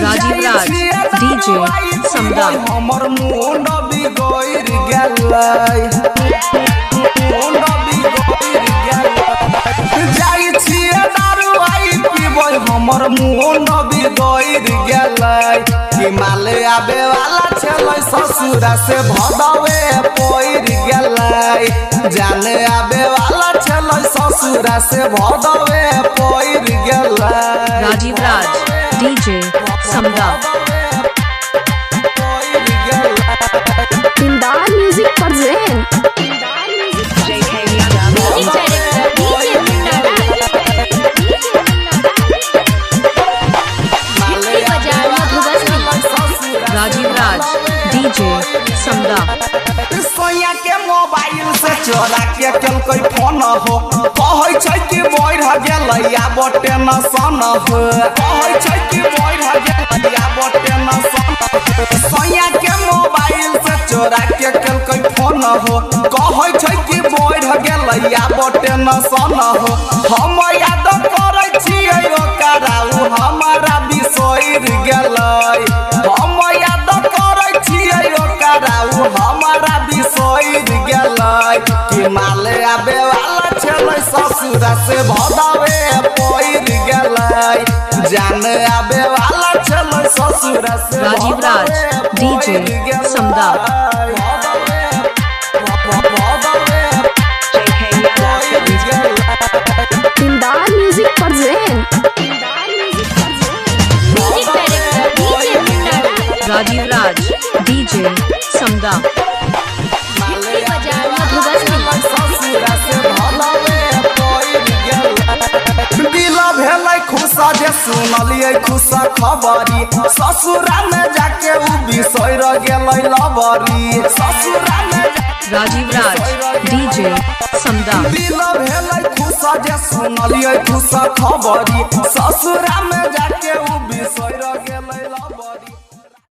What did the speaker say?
Rajiv Raj DJ समदा हमर मुंड बिगड़ गेलै जाई छिए दारू आई पीबै हमर मुंड बिगड़ गेलै हिमालय आबे वाला छलै ससुरा से भदवे पड़ गेलै जाने आबे वाला छलै ससुरा से भदवे पड़ गेलै Rajiv Raj DJ Samda Pindar Music present. Rajiv Raj DJ Samda सोया के मोबाइल से चोरा के केलकै फोन हो कहै छै कि बढ़ गेलै आब टेंशन हो कहै छै कि बढ़ गेलै आब टेंशन सोया के मोबाइल से चोरा के केलकै फोन हो कहै छै कि बढ़ गेलै आब टेंशन हो हम याद करै छियै ओकरा उ हमरा बिसरि गेलै हम याद करै छियै ओकरा उ हमरा बिसरि गेलै हिमालय आबे वाला छलै ससुरा से भदवे पड़ गेलै जान आबे वाला छलै ससुरा से Rajiv Raj DJ Samda Pindar Music present. Rajiv Raj DJ Samda दिल भेलै खुशा जे सुनलियै खुशा खबरी ससुरा में जाके उ बिसर गेलै लबरी ससुरा में राजीव राज डीजे समदा दिल भेलै खुशा जे सुनलियै खुशा खबरी ससुरा में जाके